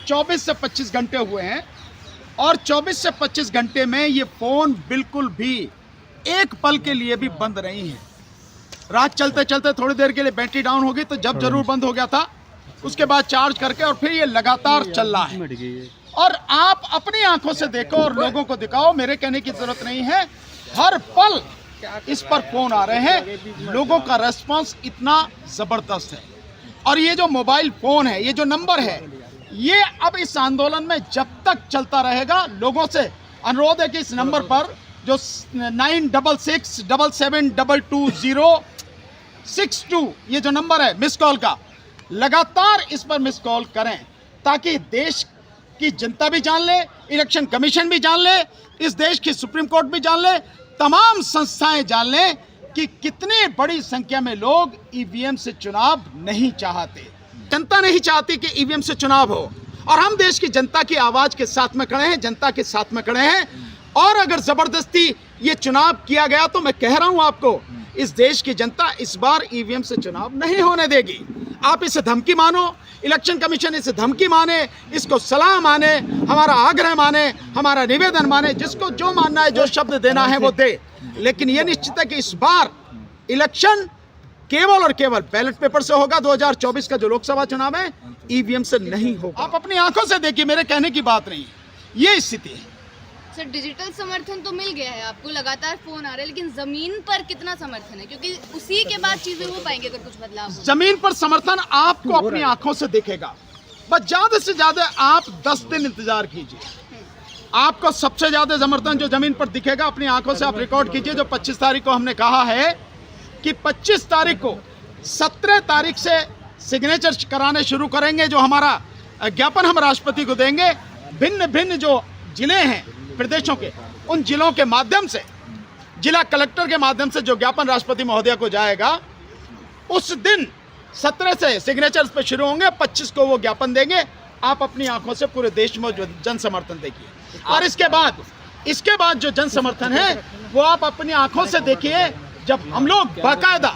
24 से 25 घंटे हुए हैं और 24 से 25 घंटे में ये फ़ोन बिल्कुल भी एक पल के लिए भी बंद नहीं है। रात चलते चलते थोड़ी देर के लिए बैटरी डाउन हो गई तो जब जरूर बंद हो गया था, उसके बाद चार्ज करके और फिर ये लगातार चल रहा है। और आप अपनी आंखों से देखो और लोगों को दिखाओ, मेरे कहने की जरूरत नहीं है। हर पल इस पर फोन आ रहे हैं, लोगों का रेस्पॉन्स इतना जबरदस्त है। और ये जो मोबाइल फोन है, ये जो नंबर है, ये अब इस आंदोलन में जब तक चलता रहेगा, लोगों से अनुरोध है कि इस नंबर पर जो 9667222062 ये जो नंबर है मिस कॉल का, लगातार इस पर मिस कॉल करें ताकि देश की जनता भी जान ले, इलेक्शन कमीशन भी जान ले, इस देश की सुप्रीम कोर्ट भी जान ले, तमाम संस्थाएं जान लें कि कितनी बड़ी संख्या में लोग ईवीएम से चुनाव नहीं चाहते। जनता नहीं चाहती कि ईवीएम से चुनाव हो और हम देश की जनता की आवाज के साथ में खड़े हैं, जनता के साथ में खड़े हैं। और अगर जबरदस्ती ये चुनाव किया गया तो मैं कह रहा हूं आपको, इस देश की जनता इस बार ईवीएम से चुनाव नहीं होने देगी। आप इसे धमकी मानो, इलेक्शन कमीशन इसे धमकी माने, इसको सलाह माने, हमारा आग्रह माने, हमारा निवेदन माने, जिसको जो मानना है, जो शब्द देना है वो दे। लेकिन यह निश्चित है कि इस बार इलेक्शन केवल और केवल बैलेट पेपर से होगा। 2024 का जो लोकसभा चुनाव है ईवीएम से नहीं होगा। आप अपनी आंखों से देखिए, मेरे कहने की बात नहीं, ये स्थिति है। सर, डिजिटल समर्थन तो मिल गया है आपको, लगातार फोन आ रहे हैं, लेकिन जमीन पर कितना समर्थन है? क्योंकि उसी के बाद चीजें हो पाएंगे अगर कुछ बदलाव हो। जमीन पर समर्थन आपको अपनी आंखों से दिखेगा। बस ज्यादा से ज्यादा आप 10 दिन इंतजार कीजिए, आपको सबसे ज्यादा समर्थन जो जमीन पर दिखेगा, अपनी आंखों से आप रिकॉर्ड कीजिए। जो 25 तारीख को हमने कहा है कि 25 तारीख को 17 तारीख से सिग्नेचर कराने शुरू करेंगे, जो हमारा ज्ञापन हम राष्ट्रपति को देंगे। भिन्न भिन्न जो जिले हैं प्रदेशों के, उन जिलों के माध्यम से, जिला कलेक्टर के माध्यम से जो ज्ञापन राष्ट्रपति महोदय को जाएगा, उस दिन 17 से सिग्नेचर्स पे शुरू होंगे, 25 को वो ज्ञापन देंगे। आप अपनी आंखों से पूरे देश में जो जन समर्थन देखिए और इसके बाद जो जन समर्थन है वो आप अपनी आंखों से देखिए। जब हम लोग बाकायदा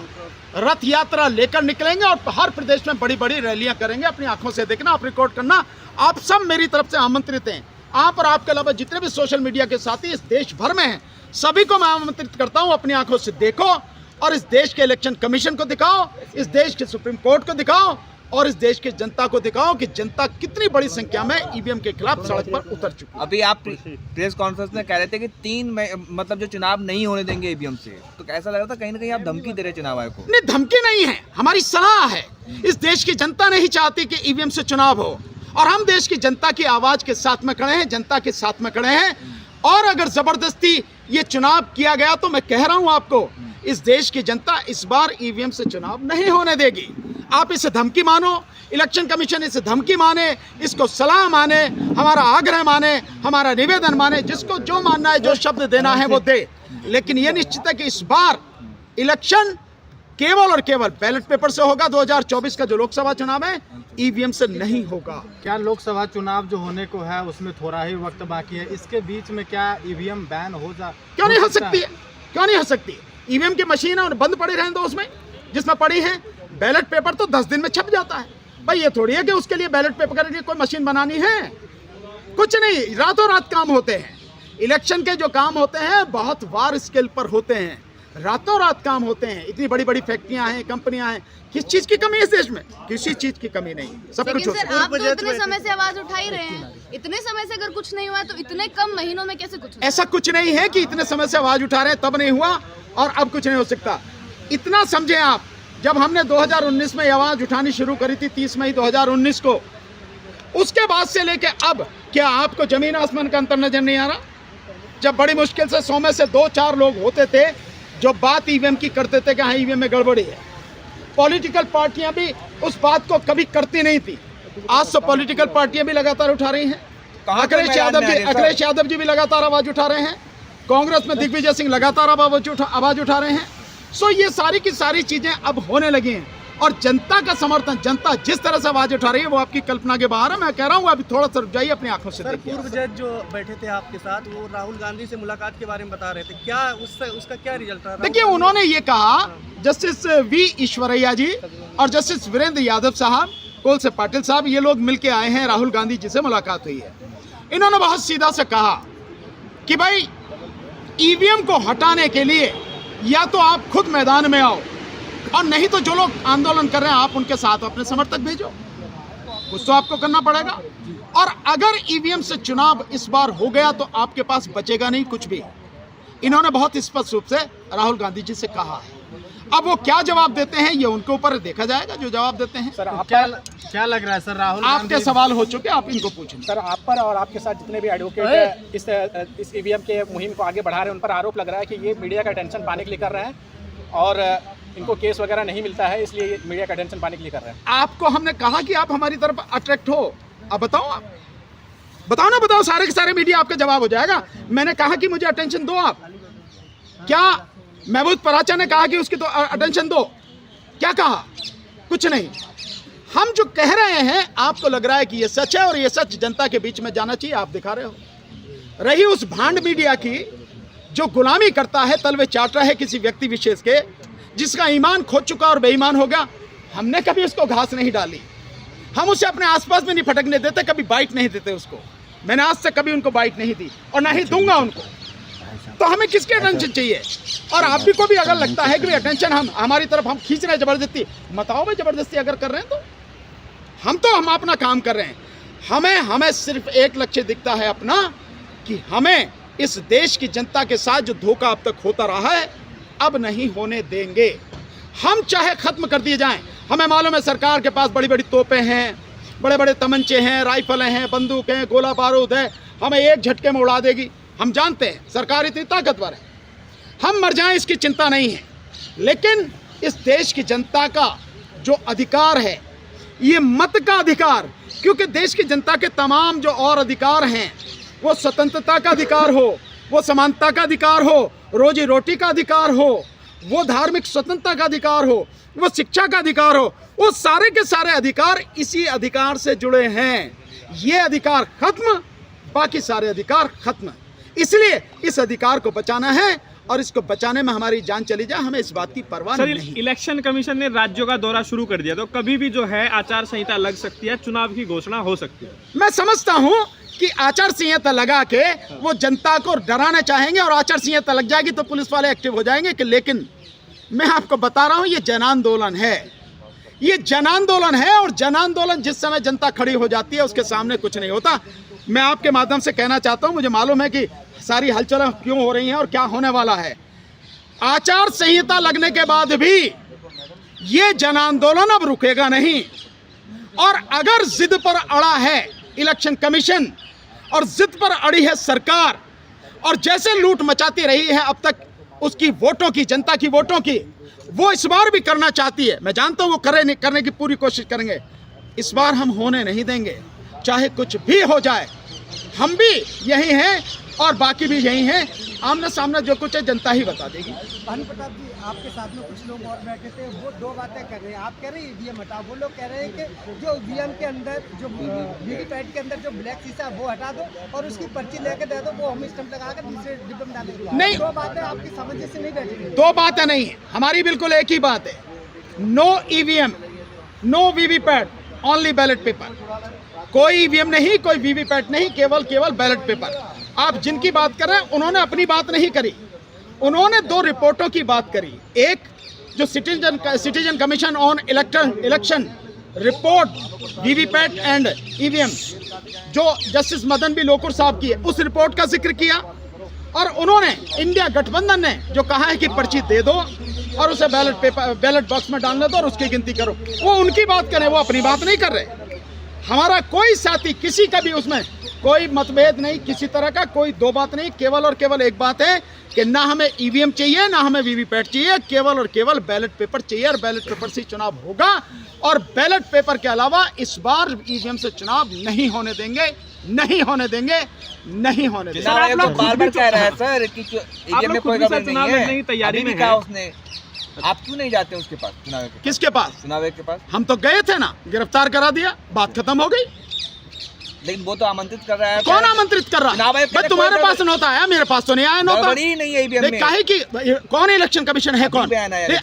रथ यात्रा लेकर निकलेंगे और हर प्रदेश में बड़ी बड़ी रैलियां करेंगे, अपनी आंखों से देखना, आप रिकॉर्ड करना। आप सब मेरी तरफ से आमंत्रित हैं। आप और आपके अलावा जितने भी सोशल मीडिया के साथी इस देश भर में हैं, सभी को मैं आमंत्रित करता हूं, अपनी आंखों से देखो और इस देश के इलेक्शन कमीशन को दिखाओ, इस देश के सुप्रीम कोर्ट को दिखाओ और इस देश की जनता को दिखाओ कि जनता कितनी बड़ी संख्या में ईवीएम के खिलाफ सड़क पर उतर चुकी है। अभी आप प्रेस कॉन्फ्रेंस में कह रहे थे कि 3 मतलब जो चुनाव नहीं होने देंगे ईवीएम से, तो कैसा लग रहा था कहीं ना कहीं आप धमकी दे रहे चुनाव आयोग को? नहीं, धमकी नहीं है, हमारी सलाह है। इस देश की जनता नहीं चाहती कि ईवीएम से चुनाव हो और हम देश की जनता की आवाज के साथ में खड़े हैं, जनता के साथ में खड़े हैं। और अगर जबरदस्ती ये चुनाव किया गया तो मैं कह रहा हूं आपको, इस देश की जनता इस बार ईवीएम से चुनाव नहीं होने देगी। आप इसे धमकी मानो, इलेक्शन कमीशन इसे धमकी माने, इसको सलाह माने, हमारा आग्रह माने, हमारा निवेदन माने, जिसको जो मानना है, जो शब्द देना है वो दे। लेकिन यह निश्चित है कि इस बार इलेक्शन केवल और केवल बैलेट पेपर से होगा। 2024 का जो लोकसभा चुनाव है ईवीएम से नहीं होगा। क्या लोकसभा चुनाव जो होने को है उसमें थोड़ा ही वक्त बाकी है, इसके बीच में क्या ईवीएम बैन हो जा? क्यों नहीं हो सकती है? क्यों नहीं हो सकती? ईवीएम की मशीन है और बंद पड़ी रहने दो उसमें, जिसमें पड़ी है। बैलेट पेपर तो 10 दिन में छप जाता है भाई। ये थोड़ी है कि उसके लिए बैलेट पेपर के लिए कोई मशीन बनानी है, कुछ नहीं, रातों रात काम होते हैं। इलेक्शन के जो काम होते हैं बहुत वार स्केल पर होते हैं, रातों रात काम होते हैं। इतनी बड़ी बड़ी फैक्ट्रियां हैं, कंपनियां हैं, किस चीज की कमी है इस देश में? किसी चीज की कमी नहीं, सब कुछ होता है। आप तो इतने समय से आवाज उठा ही रहे हैं, इतने समय से अगर कुछ नहीं हुआ तो इतने कम महीनों में कैसे कुछ? ऐसा कुछ नहीं है कि इतने समय से आवाज उठा रहे हैं तब नहीं हुआ और अब कुछ नहीं हो सकता। इतना समझे आप, जब हमने 2019 में आवाज उठानी शुरू करी थी 30 मई 2019 को, उसके बाद से लेके अब क्या आपको जमीन आसमान का अंतर नजर नहीं आ रहा? जब बड़ी मुश्किल से 100 में से 2-4 लोग होते थे जो बात ईवीएम की करते थे कि हाँ ईवीएम में गड़बड़ी है, पॉलिटिकल पार्टियां भी उस बात को कभी करती नहीं थी। आज तो पॉलिटिकल पार्टियां भी लगातार उठा रही हैं। अखिलेश यादव जी भी लगातार आवाज उठा रहे हैं। कांग्रेस में दिग्विजय सिंह लगातार आवाज उठा रहे हैं। सो ये सारी की सारी चीजें अब होने लगी हैं और जनता का समर्थन, जनता जिस तरह से आवाज उठा रही है वो आपकी कल्पना के बाहर है। मैं कह रहा हूँ अभी थोड़ा सा रुक जाइए, अपनी आंखों से देखिए। पूर्व जज जो बैठे थे आपके साथ, वो राहुल गांधी से मुलाकात के बारे में बता रहे थे, क्या उसका क्या रिजल्ट रहा? देखिए, उन्होंने ये कहा, जस्टिस वी ईश्वरैया जी और जस्टिस वीरेंद्र यादव साहब, कोल से पाटिल साहब, ये लोग मिलके आए हैं, राहुल गांधी जी से मुलाकात हुई है। इन्होंने बहुत सीधा से कहा कि भाई ईवीएम को हटाने के लिए या तो आप खुद मैदान में आओ, और नहीं तो जो लोग आंदोलन कर रहे हैं आप उनके साथ अपने समर्थक भेजो, कुछ तो आपको करना पड़ेगा। और अगर ईवीएम से चुनाव इस बार हो गया तो आपके पास बचेगा नहीं कुछ भी। इन्होंने बहुत स्पष्ट रूप से राहुल गांधी जी से कहा है। अब वो क्या जवाब देते हैं ये उनके ऊपर देखा जाएगा, जो जवाब देते हैं। सर आप क्या लग रहा है सर, राहुल आपके गांधी सवाल हो चुके, आप इनको पूछें। सर आप पर और आपके साथ जितने भी एडवोकेट इस ईवीएम के मुहिम को आगे बढ़ा रहे हैं, उन पर आरोप लग रहा है कि ये मीडिया का अटेंशन पाने के लिए कर रहे हैं और इनको केस वगैरह नहीं मिलता है, इसलिए ये मीडिया का अटेंशन पाने के लिए कर रहे हैं। आपको हमने कहा कि आप हमारी तरफ अट्रैक्ट हो, अब बताओ, आप बताओ ना, बताओ, सारे के सारे मीडिया आपका जवाब हो जाएगा। मैंने कहा कि मुझे अटेंशन दो आप, क्या महमूद पराचा ने कहा कि उसकी तो अटेंशन दो, क्या कहा? कुछ नहीं। हम जो कह रहे हैं आपको लग रहा है कि ये सच है और ये सच जनता के बीच में जाना चाहिए, आप दिखा रहे हो। रही उस भांड मीडिया की जो गुलामी करता है, तलवे चाट रहा है किसी व्यक्ति विशेष के, जिसका ईमान खो चुका और बेईमान हो गया, हमने कभी उसको घास नहीं डाली, हम उसे अपने आसपास में नहीं फटकने देते, कभी बाइट नहीं देते उसको। मैंने आज तक कभी उनको बाइट नहीं दी और ना ही दूंगा उनको। तो हमें किसकी अटेंशन चाहिए? और आप भी को भी अगर लगता है कि भाई अटेंशन हमारी तरफ हम खींच रहे हैं जबरदस्ती, बताओ भाई, जबरदस्ती अगर कर रहे हैं तो हम अपना काम कर रहे हैं। हमें सिर्फ एक लक्ष्य दिखता है अपना, कि हमें इस देश की जनता के साथ जो धोखा अब तक होता रहा है अब नहीं होने देंगे। हम चाहे खत्म कर दिए जाएं, हमें मालूम है सरकार के पास बड़ी बड़ी तोपें हैं, बड़े बड़े तमंचे हैं, राइफलें हैं, बंदूक हैं, गोला बारूद है, हमें एक झटके में उड़ा देगी। हम जानते हैं सरकार इतनी ताकतवर है, हम मर जाएं इसकी चिंता नहीं है। लेकिन इस देश की जनता का जो अधिकार है, ये मत का अधिकार, क्योंकि देश की जनता के तमाम जो और अधिकार हैं, वो स्वतंत्रता का अधिकार हो, वो समानता का अधिकार हो, रोजी रोटी का अधिकार हो, वो धार्मिक स्वतंत्रता का अधिकार हो, वो शिक्षा का अधिकार हो, वो सारे के सारे अधिकार इसी अधिकार से जुड़े हैं। ये अधिकार खत्म, बाकी सारे अधिकार खत्म। इसलिए इस अधिकार को बचाना है और इसको बचाने में हमारी जान चली जाए, हमें इस बात की परवाह नहीं। इलेक्शन कमीशन ने राज्यों का दौरा शुरू कर दिया, तो कभी भी जो है आचार संहिता लग सकती है, चुनाव की घोषणा हो सकती है। मैं समझता हूं कि आचार संहिता लगा के वो जनता को डराना चाहेंगे और आचार संहिता लग जाएगी तो पुलिस वाले एक्टिव हो जाएंगे कि, लेकिन मैं आपको बता रहा हूं ये जन आंदोलन है, ये जन आंदोलन है। और जन आंदोलन जिस समय जनता खड़ी हो जाती है उसके सामने कुछ नहीं होता। मैं आपके माध्यम से कहना चाहता हूं, मुझे मालूम है कि सारी हलचलें क्यों हो रही हैं और क्या होने वाला है। आचार संहिता लगने के बाद भी ये जन आंदोलन अब रुकेगा नहीं। और अगर जिद पर अड़ा है इलेक्शन कमीशन और जिद पर अड़ी है सरकार, और जैसे लूट मचाती रही है अब तक उसकी वोटों की, जनता की वोटों की, वो इस बार भी करना चाहती है। मैं जानता हूं वो करने की पूरी कोशिश करेंगे। इस बार हम होने नहीं देंगे, चाहे कुछ भी हो जाए। हम भी यही हैं और बाकी भी यही हैं। आमने सामने जो कुछ है जनता ही बता देगी। भानु प्रताप जी, आपके साथ में कुछ लोग और बैठे थे, वो दो बातें कर रहे हैं। आप कह रहे हैं ईवीएम हटाओ, वो लोग कह रहे हैं कि जो ईवीएम के अंदर, जो वीवीपैट के अंदर जो ब्लैक शीशा वो हटा दो और उसकी पर्ची लेके दे दो, वो हम स्टम्प लगा कर दूसरे डिब्बे में डालेंगे। नहीं, दो बातें आपकी समझ से नहीं बैठी। दो बातें नहीं है, हमारी बिल्कुल एक ही बात है। No EVM, no VVPAT, only ballot paper. कोई ईवीएम नहीं, कोई वीवीपैट नहीं, केवल बैलेट पेपर। आप जिनकी बात कर रहे हैं उन्होंने अपनी बात नहीं करी, उन्होंने दो रिपोर्टों की बात करी। एक जो citizen commission on election report VVPAT and EVM जो जस्टिस मदन बी लोकुर साहब की है, उस रिपोर्ट का जिक्र किया। और उन्होंने इंडिया गठबंधन ने जो कहा है कि पर्ची दे दो और उसे बैलेट बॉक्स में डालने दो और उसकी गिनती करो, वो उनकी बात करें, वो अपनी बात नहीं कर रहे। हमारा कोई साथी, किसी का भी उसमें कोई मतभेद नहीं, किसी तरह का कोई दो बात नहीं। केवल और केवल एक बात है कि ना हमें ईवीएम चाहिए, ना हमें वीवीपैट चाहिए, केवल और केवल बैलेट पेपर चाहिए। और बैलेट पेपर से चुनाव होगा और बैलेट पेपर के अलावा इस बार ईवीएम से चुनाव नहीं होने देंगे, नहीं होने देंगे, नहीं होने देंगे। आप लोग बार-बार कह रहे हैं सर कि ईवीएम में कोई गड़बड़ नहीं है, तैयारी में कहा उसने। आप क्यों नहीं जाते उसके पास, चुनाव के? किसके पास? चुनाव के पास। हम तो गए थे ना, गिरफ्तार करा दिया, बात खत्म हो गई। लेकिन वो तो आमंत्रित कर रहा है। कौन आमंत्रित कर रहा है? भाई तुम्हारे पास नोटा आया, मेरे पास तो नहीं आया नोटा। गड़बड़ी नहीं है ईवीएम में। काहे की कौन इलेक्शन कमीशन है? कौन?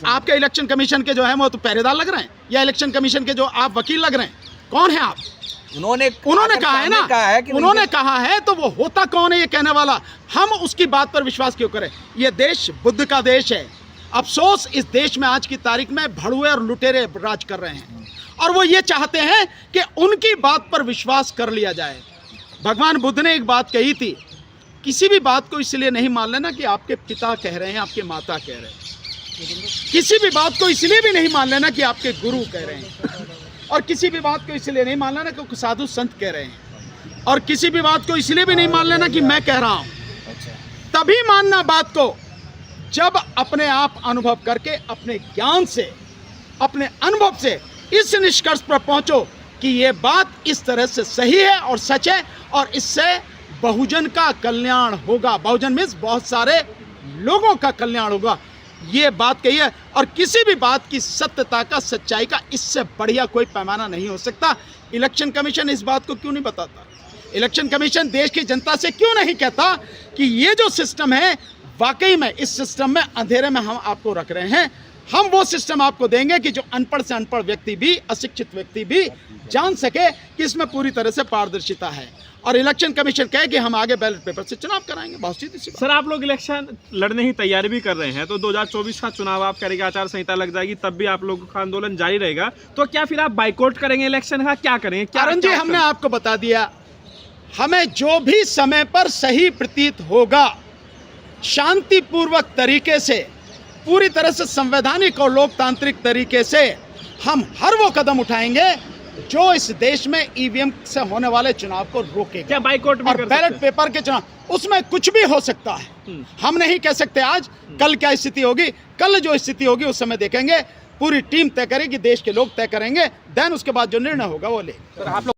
आपके इलेक्शन कमीशन के जो है वो तो पहरेदार लग रहे हैं, या इलेक्शन कमीशन के जो आप वकील लग रहे हैं? कौन है आप? उन्होंने कहा है ना, कि उन्होंने कहा है, तो वो होता कौन है ये कहने वाला? हम उसकी बात पर विश्वास क्यों करें? ये देश बुद्ध का देश है। अफसोस इस देश में आज की तारीख में भड़ुए और लुटेरे राज कर रहे हैं, और वो ये चाहते हैं कि उनकी बात पर विश्वास कर लिया जाए। भगवान बुद्ध ने एक बात कही थी, किसी भी बात को इसलिए नहीं मान लेना कि आपके पिता कह रहे हैं, आपके माता कह रहे हैं। किसी भी बात को इसलिए भी नहीं मान लेना कि आपके गुरु कह रहे हैं, और किसी भी बात को इसलिए नहीं मान लेना कि साधु संत कह रहे हैं, और किसी भी बात को इसलिए भी नहीं मान लेना कि मैं कह रहा हूं। तभी मानना बात को जब अपने आप अनुभव करके, अपने ज्ञान से, अपने अनुभव से इस निष्कर्ष पर पहुंचो कि ये बात इस तरह से सही है और सच है, और इससे बहुजन का कल्याण होगा। बहुजन मीन्स बहुत सारे लोगों का कल्याण होगा, ये बात कही है। और किसी भी बात की सत्यता का, सच्चाई का इससे बढ़िया कोई पैमाना नहीं हो सकता। इलेक्शन कमीशन इस बात को क्यों नहीं बताता? इलेक्शन कमीशन देश की जनता से क्यों नहीं कहता कि ये जो सिस्टम है, वाकई में इस सिस्टम में अंधेरे में हम आपको रख रहे हैं। हम वो सिस्टम आपको देंगे कि जो अनपढ़ से अनपढ़ व्यक्ति भी, अशिक्षित व्यक्ति भी जान सके कि इसमें पूरी तरह से पारदर्शिता है। और इलेक्शन कमीशन कहे कि हम आगे बैलेट पेपर से चुनाव कराएंगे। बहुत सीधी सी बात। सर, आप लोग इलेक्शन लड़ने की तैयारी भी कर रहे हैं, तो 2024 का चुनाव आप करेंगे, आचार संहिता लग जाएगी, तब भी आप लोगों का आंदोलन जारी रहेगा, तो क्या फिर आप बाइकआउट करेंगे इलेक्शन का? क्या करेंगे? कारण जी, हमने आपको बता दिया, हमें जो भी समय पर सही प्रतीत होगा, शांतिपूर्वक तरीके से, पूरी तरह से संवैधानिक और लोकतांत्रिक तरीके से हम हर वो कदम उठाएंगे जो इस देश में ईवीएम से होने वाले चुनाव को रोकेगा। क्या बाइकआउट भी और कर बैलेट सकते हैं? पेपर के चुनाव, उसमें कुछ भी हो सकता है। हम नहीं कह सकते आज, कल क्या स्थिति होगी। कल जो स्थिति होगी उस समय देखेंगे, पूरी टीम तय करेगी, देश के लोग तय करेंगे, देन उसके बाद जो निर्णय होगा वो ले। सर, आप लोग